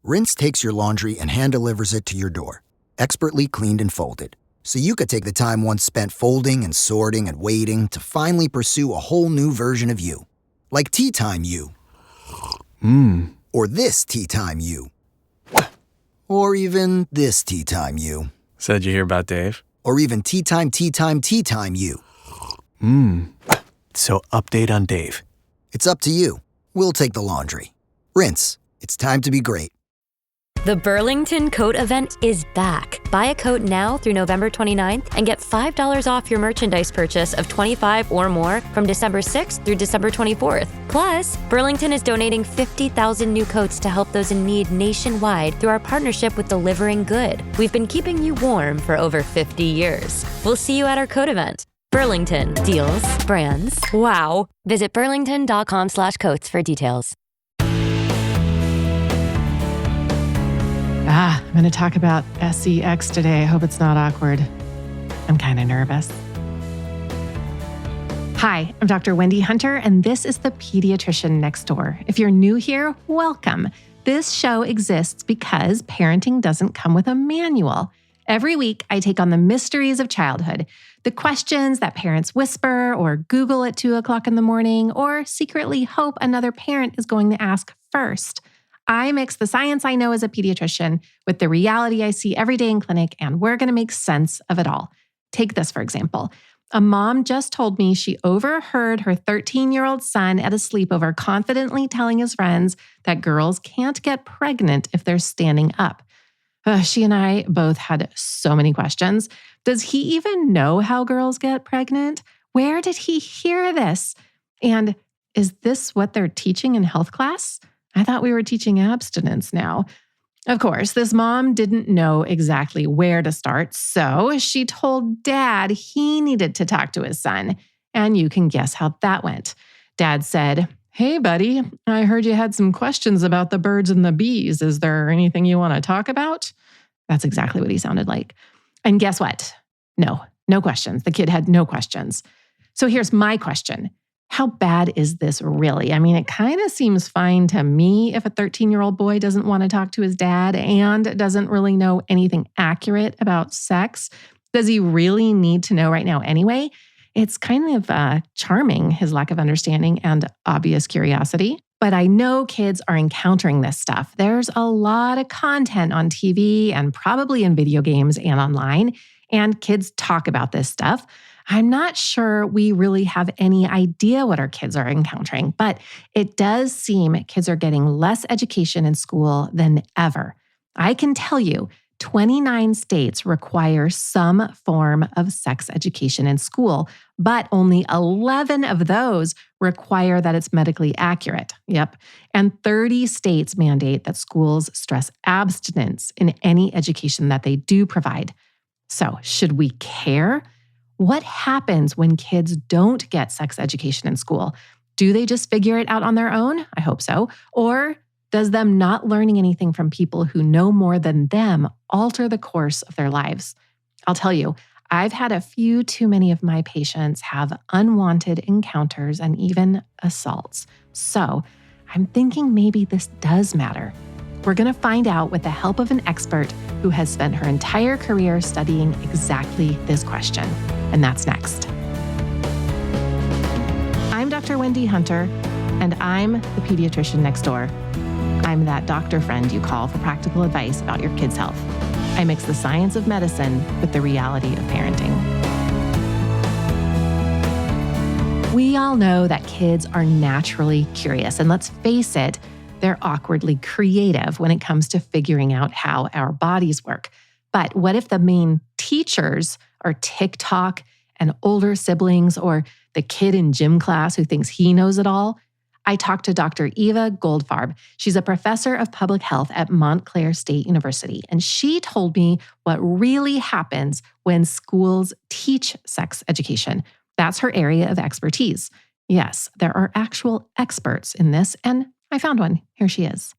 Rinse takes your laundry and hand-delivers it to your door, expertly cleaned and folded. So you could take the time once spent folding and sorting and waiting to finally pursue a whole new version of you. Like Tea Time You. Or this Tea Time You. Or even this Tea Time You. Said you hear about Dave? Or even Tea Time You. So update on Dave. It's up to you. We'll take the laundry. Rinse. It's time to be great. The Burlington Coat Event is back. Buy a coat now through November 29th and get $5 off your merchandise purchase of $25 or more from December 6th through December 24th. Plus, Burlington is donating 50,000 new coats to help those in need nationwide through our partnership with Delivering Good. We've been keeping you warm for over 50 years. We'll see you at our coat event. Burlington. Deals. Brands. Wow. Visit burlington.com/coats for details. I'm going to talk about SEX today. I hope it's not awkward. I'm kind of nervous. Hi, I'm Dr. Wendy Hunter, and this is the Pediatrician Next Door. If you're new here, welcome. This show exists because parenting doesn't come with a manual. Every week, I take on the mysteries of childhood, the questions that parents whisper or Google at 2 o'clock in the morning, or secretly hope another parent is going to ask first. I mix the science I know as a pediatrician with the reality I see every day in clinic, and we're going to make sense of it all. Take this, for example. A mom just told me she overheard her 13-year-old son at a sleepover confidently telling his friends that girls can't get pregnant if they're standing up. She and I both had so many questions. Does he even know how girls get pregnant? Where did he hear this? And is this what they're teaching in health class? I thought we were teaching abstinence now. Of course, this mom didn't know exactly where to start, so she told Dad he needed to talk to his son. And you can guess how that went. Dad said, "Hey, buddy, I heard you had some questions about the birds and the bees. Is there anything you want to talk about?" That's exactly what he sounded like. And guess what? No questions. The kid had no questions. So here's my question. How bad is this really? I mean, it kind of seems fine to me if a 13-year-old boy doesn't want to talk to his dad and doesn't really know anything accurate about sex. Does he really need to know right now anyway? It's kind of charming, his lack of understanding and obvious curiosity. But I know kids are encountering this stuff. There's a lot of content on TV and probably in video games and online, and kids talk about this stuff. I'm not sure we really have any idea what our kids are encountering, but it does seem kids are getting less education in school than ever. I can tell you, 29 states require some form of sex education in school, but only 11 of those require that it's medically accurate. Yep. And 30 states mandate that schools stress abstinence in any education that they do provide. So, should we care? What happens when kids don't get sex education in school? Do they just figure it out on their own? I hope so. Or does them not learning anything from people who know more than them alter the course of their lives? I'll tell you, I've had a few too many of my patients have unwanted encounters and even assaults. So I'm thinking maybe this does matter. We're going to find out with the help of an expert who has spent her entire career studying exactly this question. And that's next. I'm Dr. Wendy Hunter, and I'm the pediatrician next door. I'm that doctor friend you call for practical advice about your kid's health. I mix the science of medicine with the reality of parenting. We all know that kids are naturally curious, and let's face it, they're awkwardly creative when it comes to figuring out how our bodies work. But what if the main teachers are TikTok and older siblings or the kid in gym class who thinks he knows it all? I talked to Dr. Eva Goldfarb. She's a professor of public health at Montclair State University, and she told me what really happens when schools teach sex education. That's her area of expertise. Yes, there are actual experts in this, and I found one. Here she is.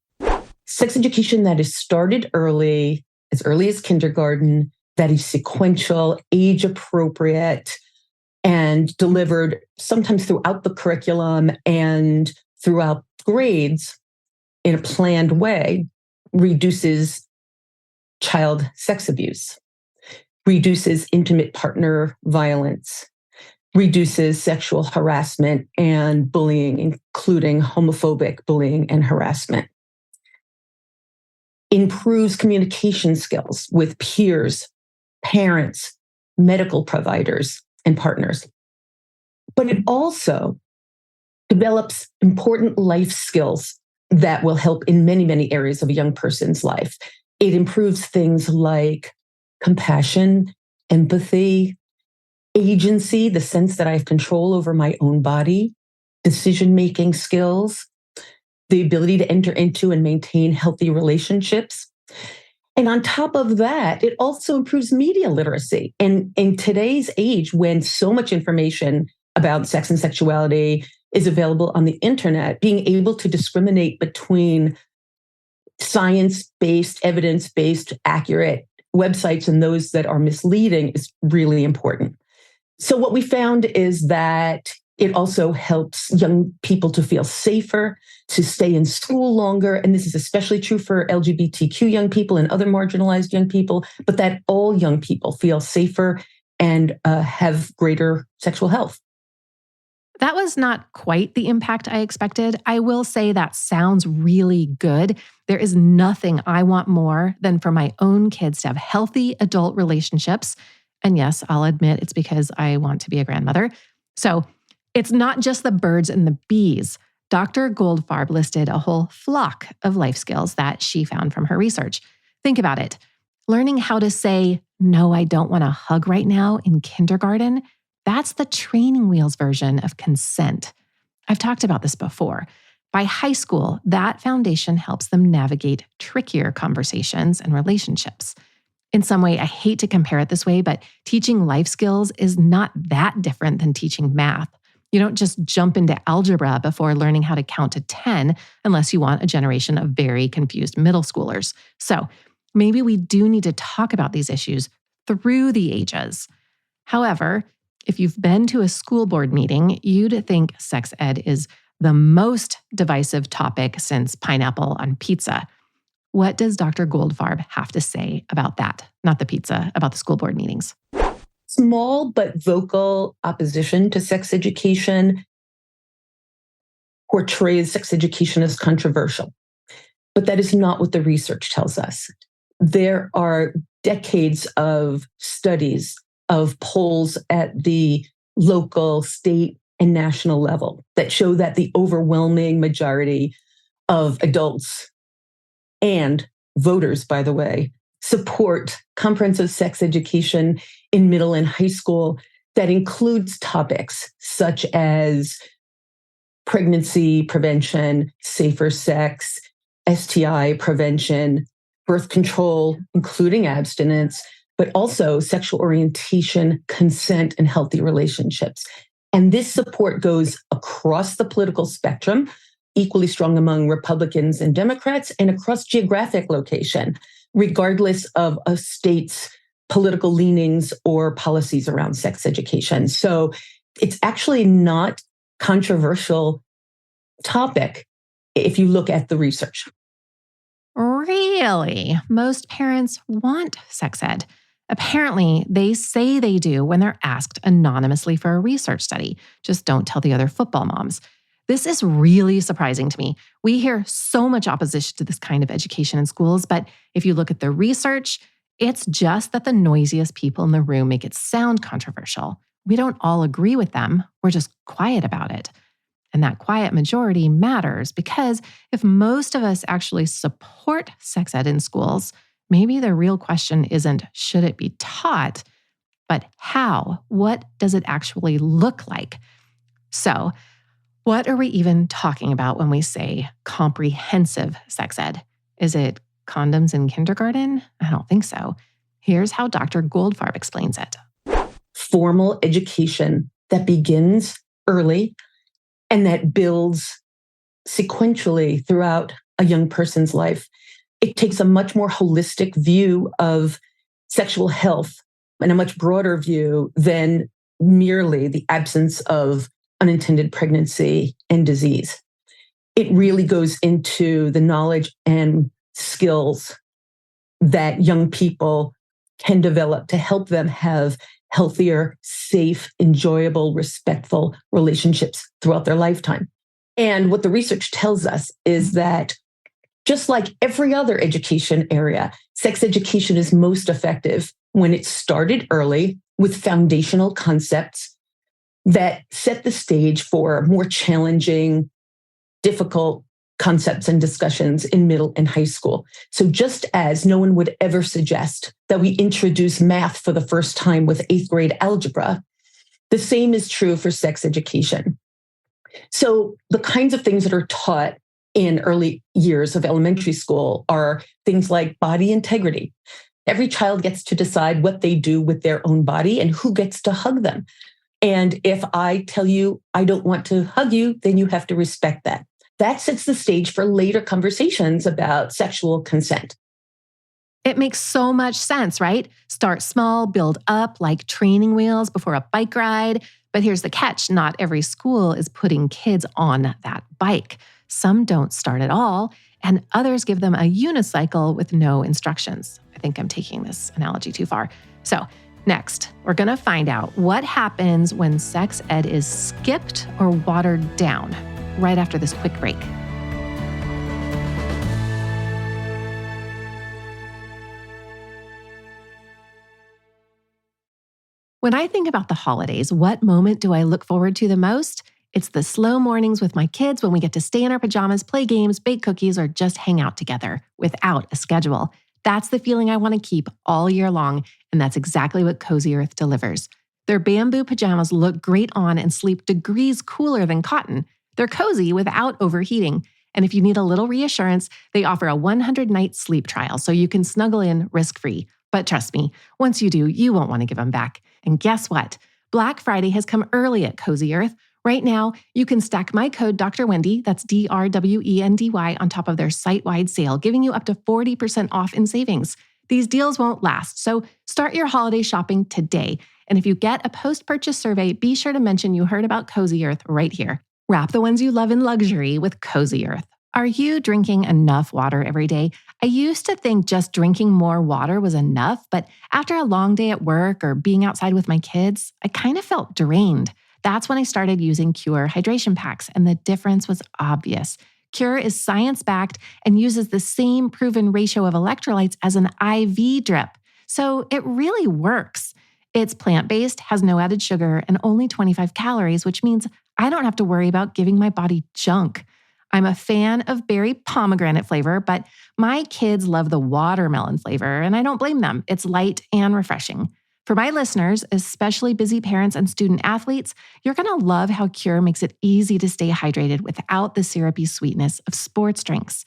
Sex education that is started early as kindergarten, that is sequential, age appropriate, and delivered sometimes throughout the curriculum and throughout grades in a planned way reduces child sex abuse, reduces intimate partner violence, reduces sexual harassment and bullying, including homophobic bullying and harassment, improves communication skills with peers, parents, medical providers, and partners. But it also develops important life skills that will help in many, many areas of a young person's life. It improves things like compassion, empathy, agency, the sense that I have control over my own body, decision-making skills, the ability to enter into and maintain healthy relationships. And on top of that, it also improves media literacy. And in today's age, when so much information about sex and sexuality is available on the internet, being able to discriminate between science-based, evidence-based, accurate websites and those that are misleading is really important. So what we found is that it also helps young people to feel safer, to stay in school longer. And this is especially true for LGBTQ young people and other marginalized young people, but that all young people feel safer and have greater sexual health. That was not quite the impact I expected. I will say that sounds really good. There is nothing I want more than for my own kids to have healthy adult relationships. And yes, I'll admit it's because I want to be a grandmother. So it's not just the birds and the bees. Dr. Goldfarb listed a whole flock of life skills that she found from her research. Think about it. Learning how to say, "No, I don't want a hug right now" in kindergarten, that's the training wheels version of consent. I've talked about this before. By high school, that foundation helps them navigate trickier conversations and relationships. In some way, I hate to compare it this way, but teaching life skills is not that different than teaching math. You don't just jump into algebra before learning how to count to 10 unless you want a generation of very confused middle schoolers. So maybe we do need to talk about these issues through the ages. However, if you've been to a school board meeting, you'd think sex ed is the most divisive topic since pineapple on pizza. What does Dr. Goldfarb have to say about that? Not the pizza, about the school board meetings. Small but vocal opposition to sex education portrays sex education as controversial. But that is not what the research tells us. There are decades of studies, of polls at the local, state, and national level that show that the overwhelming majority of adults and voters, by the way, support comprehensive sex education in middle and high school that includes topics such as pregnancy prevention, safer sex, STI prevention, birth control, including abstinence, but also sexual orientation, consent, and healthy relationships. And this support goes across the political spectrum, equally strong among Republicans and Democrats, and across geographic location, regardless of a state's political leanings or policies around sex education. So it's actually not a controversial topic if you look at the research. Really? Most parents want sex ed. Apparently, they say they do when they're asked anonymously for a research study. Just don't tell the other football moms. This is really surprising to me. We hear so much opposition to this kind of education in schools, but if you look at the research, it's just that the noisiest people in the room make it sound controversial. We don't all agree with them. We're just quiet about it. And that quiet majority matters because if most of us actually support sex ed in schools, maybe the real question isn't should it be taught, but how? What does it actually look like? So, what are we even talking about when we say comprehensive sex ed? Is it condoms in kindergarten? I don't think so. Here's how Dr. Goldfarb explains it. Formal education that begins early and that builds sequentially throughout a young person's life. It takes a much more holistic view of sexual health and a much broader view than merely the absence of unintended pregnancy and disease. It really goes into the knowledge and skills that young people can develop to help them have healthier, safe, enjoyable, respectful relationships throughout their lifetime. And what the research tells us is that just like every other education area, sex education is most effective when it's started early with foundational concepts that set the stage for more challenging, difficult concepts and discussions in middle and high school. So just as no one would ever suggest that we introduce math for the first time with 8th grade algebra, the same is true for sex education. So the kinds of things that are taught in early years of elementary school are things like body integrity. Every child gets to decide what they do with their own body and who gets to hug them. And if I tell you I don't want to hug you, then you have to respect that. That sets the stage for later conversations about sexual consent. It makes so much sense, right? Start small, build up like training wheels before a bike ride. But here's the catch. Not every school is putting kids on that bike. Some don't start at all, and others give them a unicycle with no instructions. I think I'm taking this analogy too far. So next, we're going to find out what happens when sex ed is skipped or watered down right after this quick break. When I think about the holidays, what moment do I look forward to the most? It's the slow mornings with my kids when we get to stay in our pajamas, play games, bake cookies, or just hang out together without a schedule. That's the feeling I want to keep all year long, and that's exactly what Cozy Earth delivers. Their bamboo pajamas look great on and sleep degrees cooler than cotton. They're cozy without overheating. And if you need a little reassurance, they offer a 100-night sleep trial so you can snuggle in risk-free. But trust me, once you do, you won't want to give them back. And guess what? Black Friday has come early at Cozy Earth. Right now, you can stack my code Dr. Wendy, that's DRWENDY, on top of their site-wide sale, giving you up to 40% off in savings. These deals won't last, so start your holiday shopping today. And if you get a post-purchase survey, be sure to mention you heard about Cozy Earth right here. Wrap the ones you love in luxury with Cozy Earth. Are you drinking enough water every day? I used to think just drinking more water was enough, but after a long day at work or being outside with my kids, I kind of felt drained. That's when I started using Cure hydration packs, and the difference was obvious. Cure is science-backed and uses the same proven ratio of electrolytes as an IV drip. So it really works. It's plant-based, has no added sugar, and only 25 calories, which means I don't have to worry about giving my body junk. I'm a fan of berry pomegranate flavor, but my kids love the watermelon flavor, and I don't blame them. It's light and refreshing. For my listeners, especially busy parents and student athletes, you're going to love how Cure makes it easy to stay hydrated without the syrupy sweetness of sports drinks.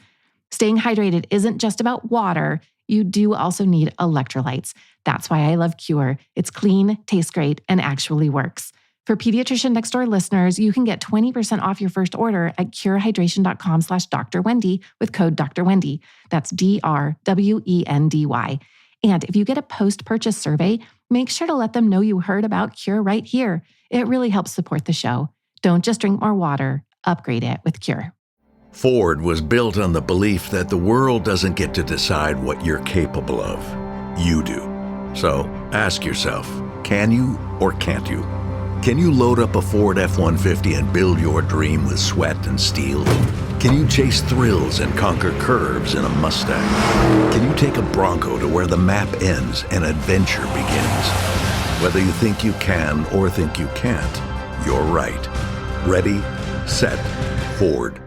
Staying hydrated isn't just about water. You do also need electrolytes. That's why I love Cure. It's clean, tastes great, and actually works. For Pediatrician Next Door listeners, you can get 20% off your first order at curehydration.com/Dr. Wendy with code Dr. Wendy. That's DRWENDY. And if you get a post-purchase survey, make sure to let them know you heard about Cure right here. It really helps support the show. Don't just drink more water, upgrade it with Cure. Ford was built on the belief that the world doesn't get to decide what you're capable of. You do. So ask yourself, can you or can't you? Can you load up a Ford F-150 and build your dream with sweat and steel? Can you chase thrills and conquer curves in a Mustang? Can you take a Bronco to where the map ends and adventure begins? Whether you think you can or think you can't, you're right. Ready, set, Ford.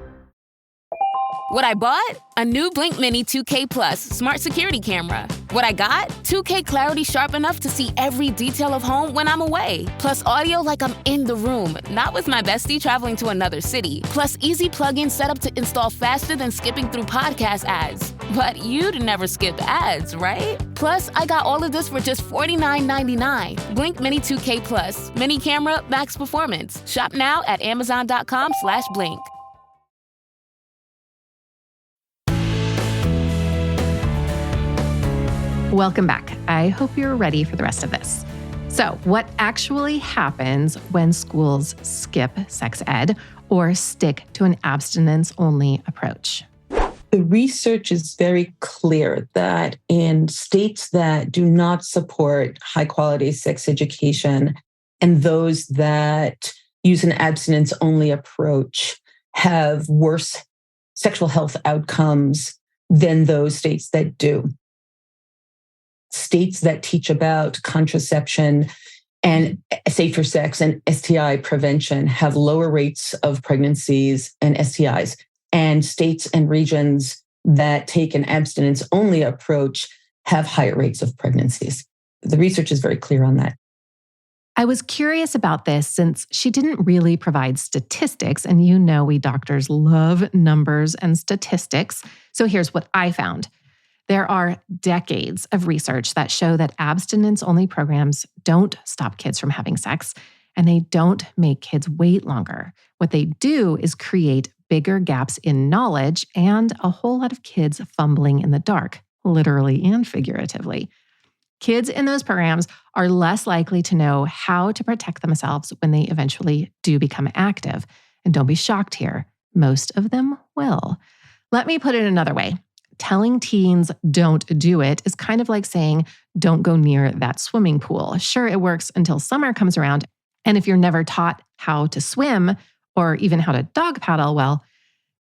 What I bought? A new Blink Mini 2K Plus smart security camera. What I got? 2K clarity sharp enough to see every detail of home when I'm away. Plus audio like I'm in the room, not with my bestie traveling to another city. Plus easy plug-in setup to install faster than skipping through podcast ads. But you'd never skip ads, right? Plus, I got all of this for just $49.99. Blink Mini 2K Plus. Mini camera, max performance. Shop now at Amazon.com/Blink. Welcome back. I hope you're ready for the rest of this. So, what actually happens when schools skip sex ed or stick to an abstinence-only approach? The research is very clear that in states that do not support high quality sex education and those that use an abstinence only approach have worse sexual health outcomes than those states that do. States that teach about contraception and safer sex and STI prevention have lower rates of pregnancies and STIs. And states and regions that take an abstinence-only approach have higher rates of pregnancies. The research is very clear on that. I was curious about this since she didn't really provide statistics, and you know we doctors love numbers and statistics. So here's what I found. There are decades of research that show that abstinence-only programs don't stop kids from having sex, and they don't make kids wait longer. What they do is create bigger gaps in knowledge and a whole lot of kids fumbling in the dark, literally and figuratively. Kids in those programs are less likely to know how to protect themselves when they eventually do become active. And don't be shocked here, most of them will. Let me put it another way. Telling teens don't do it is kind of like saying, don't go near that swimming pool. Sure, it works until summer comes around. And if you're never taught how to swim or even how to dog paddle, well,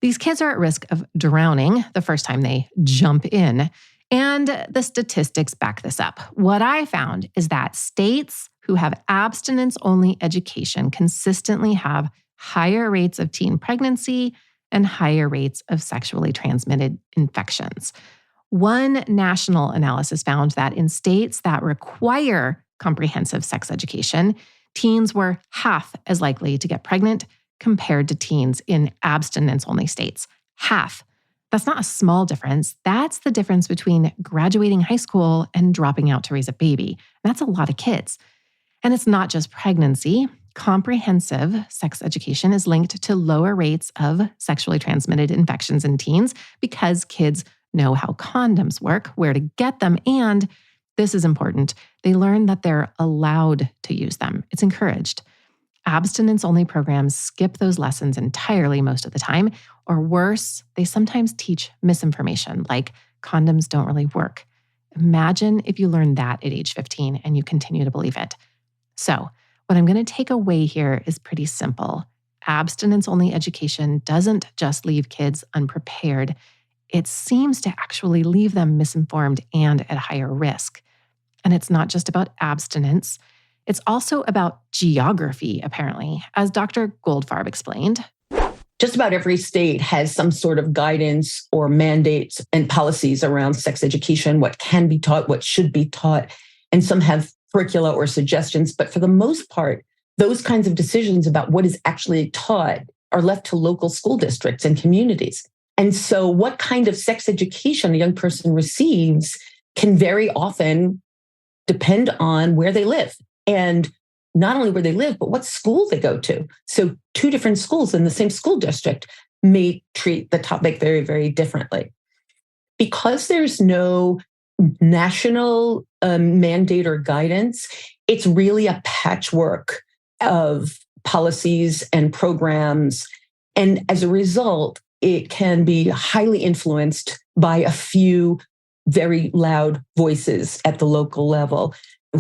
these kids are at risk of drowning the first time they jump in. And the statistics back this up. What I found is that states who have abstinence-only education consistently have higher rates of teen pregnancy and higher rates of sexually transmitted infections. One national analysis found that in states that require comprehensive sex education, teens were half as likely to get pregnant compared to teens in abstinence-only states. Half. That's not a small difference. That's the difference between graduating high school and dropping out to raise a baby. That's a lot of kids. And it's not just pregnancy. Comprehensive sex education is linked to lower rates of sexually transmitted infections in teens because kids know how condoms work, where to get them, and this is important, they learn that they're allowed to use them. It's encouraged. Abstinence-only programs skip those lessons entirely most of the time, or worse, they sometimes teach misinformation, like condoms don't really work. Imagine if you learned that at age 15 and you continue to believe it. So, what I'm going to take away here is pretty simple. Abstinence-only education doesn't just leave kids unprepared. It seems to actually leave them misinformed and at higher risk. And it's not just about abstinence. It's also about geography, apparently, as Dr. Goldfarb explained. Just about every state has some sort of guidance or mandates and policies around sex education, what can be taught, what should be taught, and some have curricula or suggestions. But for the most part, those kinds of decisions about what is actually taught are left to local school districts and communities. And so what kind of sex education a young person receives can very often depend on where they live. And not only where they live, but what school they go to. So 2 different schools in the same school district may treat the topic very, very differently. Because there's no national mandate or guidance, it's really a patchwork of policies and programs. And as a result, it can be highly influenced by a few very loud voices at the local level.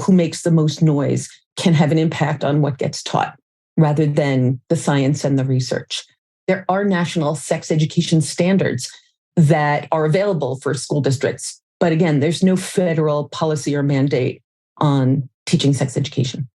Who makes the most noise can have an impact on what gets taught rather than the science and the research. There are national sex education standards that are available for school districts. But again, there's no federal policy or mandate on teaching sex education.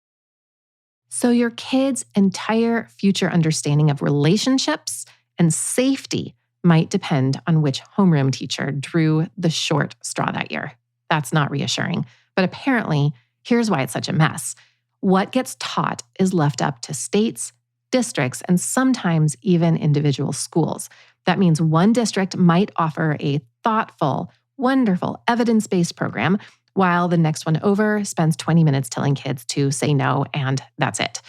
So your kid's entire future understanding of relationships and safety might depend on which homeroom teacher drew the short straw that year. That's not reassuring. But apparently, here's why it's such a mess. What gets taught is left up to states, districts, and sometimes even individual schools. That means one district might offer a thoughtful, wonderful, evidence-based program, while the next one over spends 20 minutes telling kids to say no, and that's it.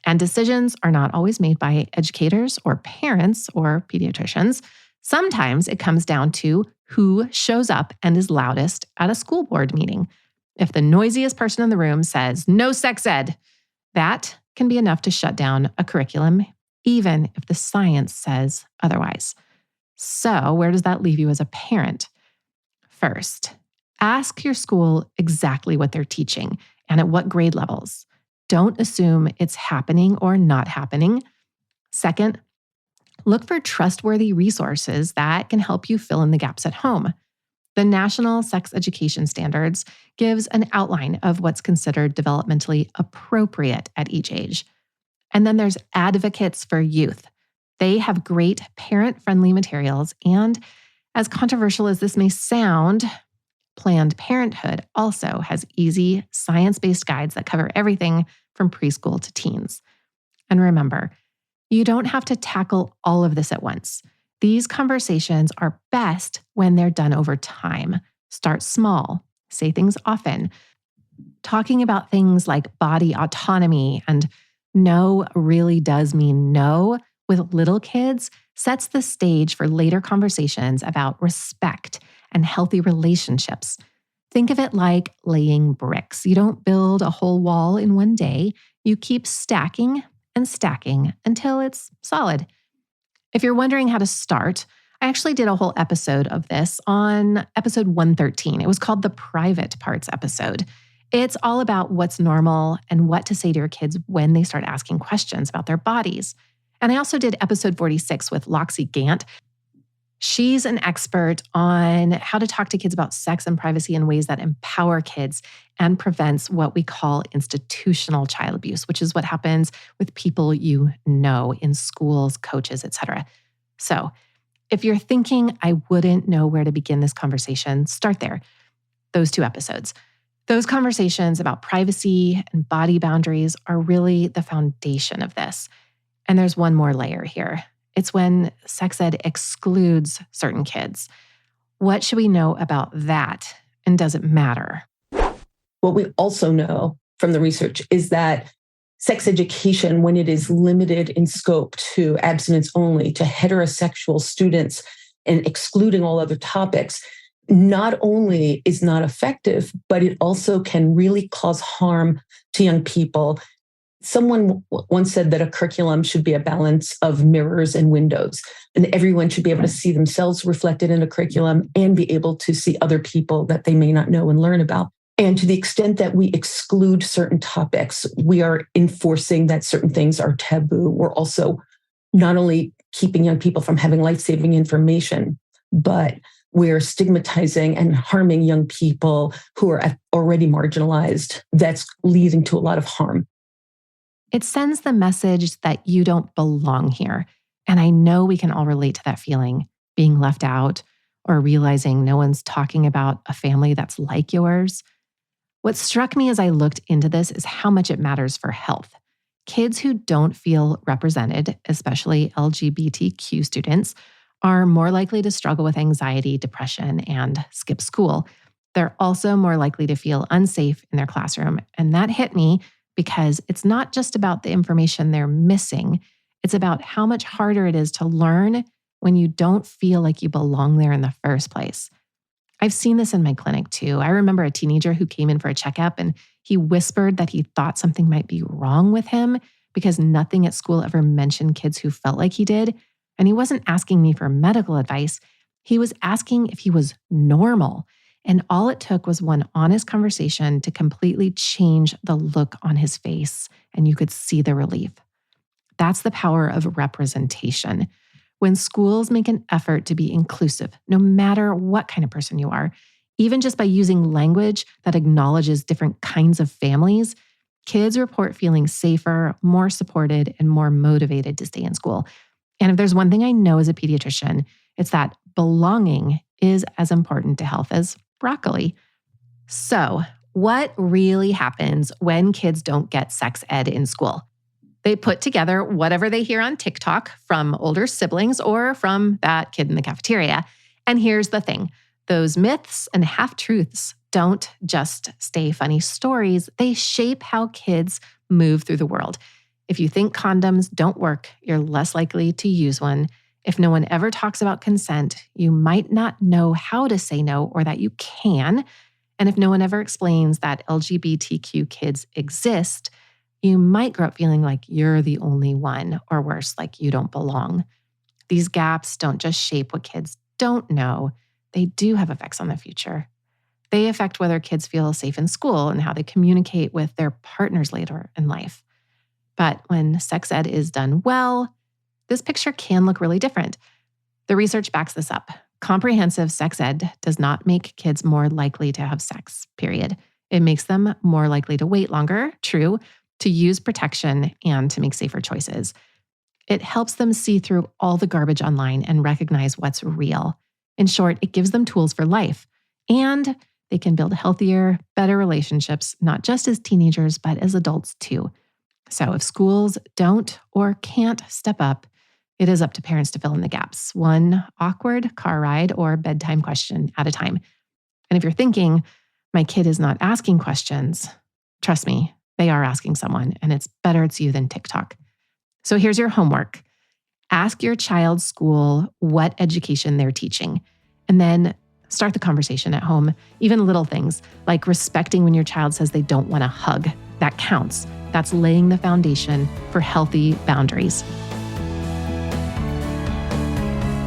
And decisions are not always made by educators or parents or pediatricians. Sometimes it comes down to who shows up and is loudest at a school board meeting. If the noisiest person in the room says, no sex ed, that can be enough to shut down a curriculum, even if the science says otherwise. So, where does that leave you as a parent? First, ask your school exactly what they're teaching and at what grade levels. Don't assume it's happening or not happening. Second, look for trustworthy resources that can help you fill in the gaps at home. The National Sex Education Standards gives an outline of what's considered developmentally appropriate at each age. And then there's Advocates for Youth. They have great parent-friendly materials, and as controversial as this may sound, Planned Parenthood also has easy, science-based guides that cover everything from preschool to teens. And remember, you don't have to tackle all of this at once. These conversations are best when they're done over time. Start small, say things often. Talking about things like body autonomy and no really does mean no with little kids sets the stage for later conversations about respect and healthy relationships. Think of it like laying bricks. You don't build a whole wall in one day. You keep stacking and stacking until it's solid. If you're wondering how to start, I actually did a whole episode of this on episode 113. It was called the Private Parts episode. It's all about what's normal and what to say to your kids when they start asking questions about their bodies. And I also did episode 46 with Loxie Gant. She's an expert on how to talk to kids about sex and privacy in ways that empower kids and prevents what we call institutional child abuse, which is what happens with people you know in schools, coaches, etc. So if you're thinking, I wouldn't know where to begin this conversation, start there. Those 2 episodes. Those conversations about privacy and body boundaries are really the foundation of this. And there's one more layer here. It's when sex ed excludes certain kids. What should we know about that? And does it matter? What we also know from the research is that sex education, when it is limited in scope to abstinence only, to heterosexual students and excluding all other topics, not only is not effective, but it also can really cause harm to young people. Someone once said that a curriculum should be a balance of mirrors and windows, and everyone should be able to see themselves reflected in a curriculum and be able to see other people that they may not know and learn about. And to the extent that we exclude certain topics, we are enforcing that certain things are taboo. We're also not only keeping young people from having life-saving information, but we're stigmatizing and harming young people who are already marginalized. That's leading to a lot of harm. It sends the message that you don't belong here. And I know we can all relate to that feeling, being left out or realizing no one's talking about a family that's like yours. What struck me as I looked into this is how much it matters for health. Kids who don't feel represented, especially LGBTQ students, are more likely to struggle with anxiety, depression, and skip school. They're also more likely to feel unsafe in their classroom. And that hit me because it's not just about the information they're missing. It's about how much harder it is to learn when you don't feel like you belong there in the first place. I've seen this in my clinic too. I remember a teenager who came in for a checkup and he whispered that he thought something might be wrong with him because nothing at school ever mentioned kids who felt like he did. And he wasn't asking me for medical advice. He was asking if he was normal. And all it took was one honest conversation to completely change the look on his face, and you could see the relief. That's the power of representation. When schools make an effort to be inclusive, no matter what kind of person you are, even just by using language that acknowledges different kinds of families, kids report feeling safer, more supported, and more motivated to stay in school. And if there's one thing I know as a pediatrician, it's that belonging is as important to health as broccoli. So, what really happens when kids don't get sex ed in school? They put together whatever they hear on TikTok from older siblings or from that kid in the cafeteria. And here's the thing. Those myths and half-truths don't just stay funny stories. They shape how kids move through the world. If you think condoms don't work, you're less likely to use one. If no one ever talks about consent, you might not know how to say no or that you can. And if no one ever explains that LGBTQ kids exist, you might grow up feeling like you're the only one, or worse, like you don't belong. These gaps don't just shape what kids don't know, they do have effects on the future. They affect whether kids feel safe in school and how they communicate with their partners later in life. But when sex ed is done well, this picture can look really different. The research backs this up. Comprehensive sex ed does not make kids more likely to have sex, period. It makes them more likely to wait longer, true, to use protection, and to make safer choices. It helps them see through all the garbage online and recognize what's real. In short, it gives them tools for life. And they can build healthier, better relationships, not just as teenagers, but as adults too. So if schools don't or can't step up, it is up to parents to fill in the gaps, one awkward car ride or bedtime question at a time. And if you're thinking, my kid is not asking questions, trust me, they are asking someone, and it's better it's you than TikTok. So here's your homework. Ask your child's school what education they're teaching, and then start the conversation at home. Even little things like respecting when your child says they don't want to hug. That counts. That's laying the foundation for healthy boundaries.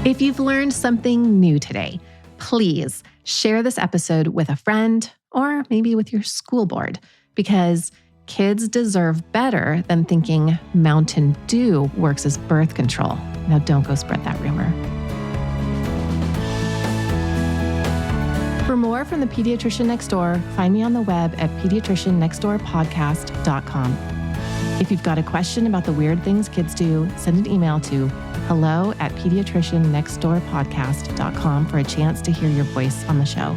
If you've learned something new today, please share this episode with a friend or maybe with your school board, because kids deserve better than thinking Mountain Dew works as birth control. Now, don't go spread that rumor. For more from the Pediatrician Next Door, find me on the web at pediatriciannextdoorpodcast.com. If you've got a question about the weird things kids do, send an email to hello@pediatriciannextdoorpodcast.com for a chance to hear your voice on the show.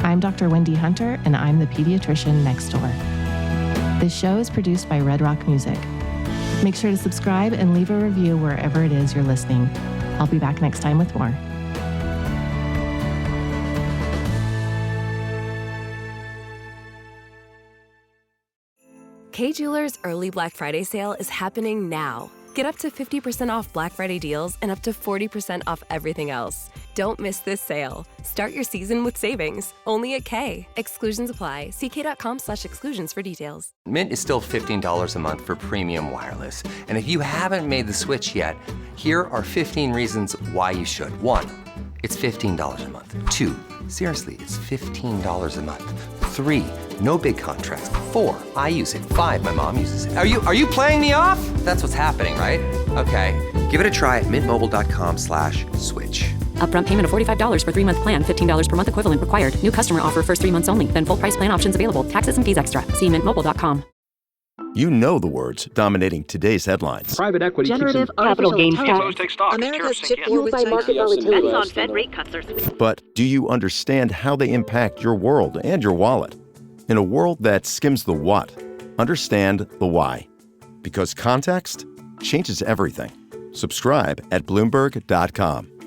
I'm Dr. Wendy Hunter, and I'm the Pediatrician Next Door. This show is produced by Red Rock Music. Make sure to subscribe and leave a review wherever it is you're listening. I'll be back next time with more. Kay Jewelers' early Black Friday sale is happening now. Get up to 50% off Black Friday deals and up to 40% off everything else. Don't miss this sale. Start your season with savings, only at Kay. Exclusions apply. See kay.com/exclusions for details. Mint is still $15 a month for premium wireless. And if you haven't made the switch yet, here are 15 reasons why you should. 1, it's $15 a month. 2, seriously, it's $15 a month. 3, no big contrast. 4, I use it. 5, my mom uses it. Are you playing me off? That's what's happening, right? Okay, give it a try at mintmobile.com/switch. Upfront payment of $45 for 3-month plan, $15 per month equivalent required. New customer offer first 3 months only. Then full price plan options available. Taxes and fees extra. See mintmobile.com. You know the words dominating today's headlines. Private equity, generative capital gains tax, America's chip fueled by market volatility. Bets on Fed rate cuts are. But do you understand how they impact your world and your wallet? In a world that skims the what, understand the why. Because context changes everything. Subscribe at Bloomberg.com.